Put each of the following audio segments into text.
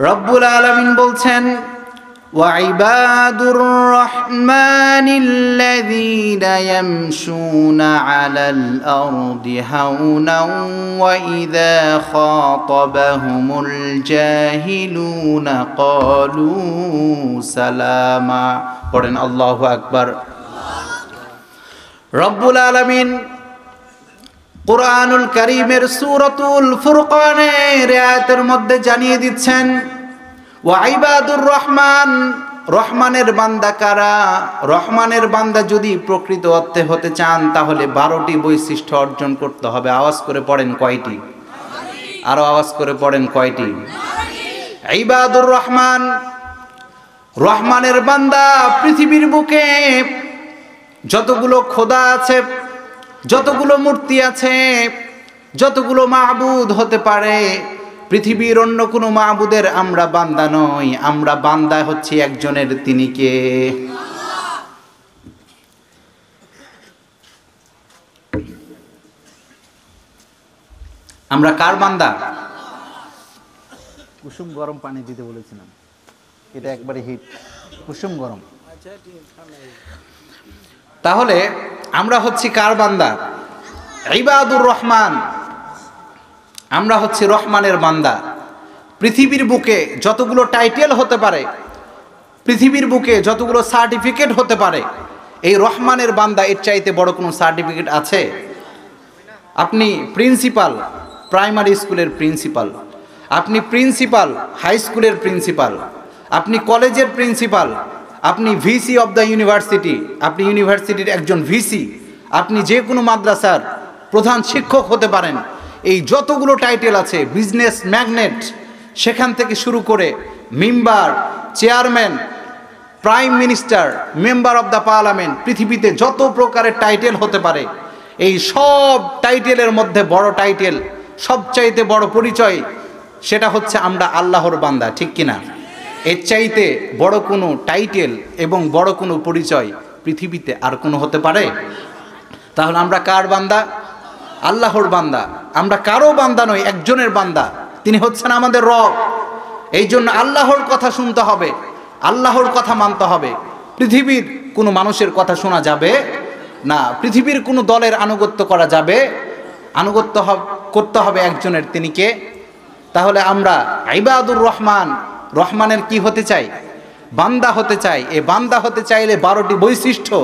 রব্বুল আলামিন বলছেন ওয়াইবাদুর রহমানিল্লাযীনা ইয়ামশুনা আলাল আরদি হাওনাও ওয়া ইযা খাতাবাহুমুল জাহিলুনা ক্বালু সালামা। পড়েন আল্লাহু আকবার। রব্বুল আলামিন কুরআনুল কারীমের সূরাতুল ফুরকানের আয়াতের মধ্যে জানিয়ে দিচ্ছেন ওয়া ইবাদুর রহমান, রহমানের বান্দা কারা? রহমানের বান্দা যদি প্রকৃত অর্থে হতে চান তাহলে 12টি বৈশিষ্ট্য অর্জন করতে হবে। আওয়াজ করে পড়েন কয়টি? আরো আওয়াজ করে পড়েন কয়টি? ইবাদুর রহমান, রহমানের বান্দা পৃথিবীর বুকে যতগুলো খোদা আছে, যতগুলো মূর্তি আছে, যতগুলো মাবুদ হতে পারে, পৃথিবীর অন্য কোনো মাবুদের আমরা বান্দা নই। আমরা বান্দা হচ্ছে একজনের, তিনি কে? আমরা কার বান্দা? কুসুম গরম পানি দিতে বলেছিলাম, এটা একবারে হিট, কুসুম গরম। তাহলে আমরা হচ্ছি কার বান্দা? ইবাদুর রহমান, আমরা হচ্ছি রহমানের বান্দা। পৃথিবীর বুকে যতগুলো টাইটেল হতে পারে, পৃথিবীর বুকে যতগুলো সার্টিফিকেট হতে পারে, এই রহমানের বান্দা এর চাইতে বড় কোনো সার্টিফিকেট আছে? আপনি প্রিন্সিপাল, প্রাইমারি স্কুলের প্রিন্সিপাল, আপনি প্রিন্সিপাল হাই স্কুলের প্রিন্সিপাল, আপনি কলেজের প্রিন্সিপাল, আপনি ভিসি অব দ্য ইউনিভার্সিটি, আপনি ইউনিভার্সিটির একজন ভিসি, আপনি যে কোনো মাদ্রাসার প্রধান শিক্ষক হতে পারেন। এই যতগুলো টাইটেল আছে, বিজনেস ম্যাগনেট, সেখান থেকে শুরু করে member, chairman, prime minister, member of the parliament, পৃথিবীতে যত প্রকারের টাইটেল হতে পারে, এই সব টাইটেলের মধ্যে বড় টাইটেল, সবচাইতে বড় পরিচয়, সেটা হচ্ছে আমরা আল্লাহর বান্দা, ঠিক কিনা? এর চাইতে বড় কোনো টাইটেল এবং বড় কোনো পরিচয় পৃথিবীতে আর কোনো হতে পারে? তাহলে আমরা কার বান্দা? আল্লাহর বান্দা। আমরা কারো বান্দা নই, একজনের বান্দা, তিনি হচ্ছেন আমাদের রব। এই জন্য আল্লাহর কথা শুনতে হবে, আল্লাহর কথা মানতে হবে। পৃথিবীর কোনো মানুষের কথা শোনা যাবে না, পৃথিবীর কোনো দলের আনুগত্য করা যাবে, আনুগত্য করতে হবে একজনের, তিনি কে? তাহলে আমরা ইবাদুর রহমান, রহমানের কি হতে চাই? বান্দা হতে চাই। এই বান্দা হতে চাইলে 12টি বৈশিষ্ট্য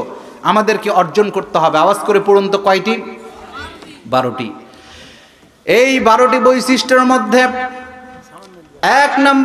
আমাদেরকে অর্জন করতে হবে। আওয়াজ করে পড়ুন তো কয়টি? 12টি। এই 12টি বৈশিষ্ট্যের মধ্যে 1 নম্বর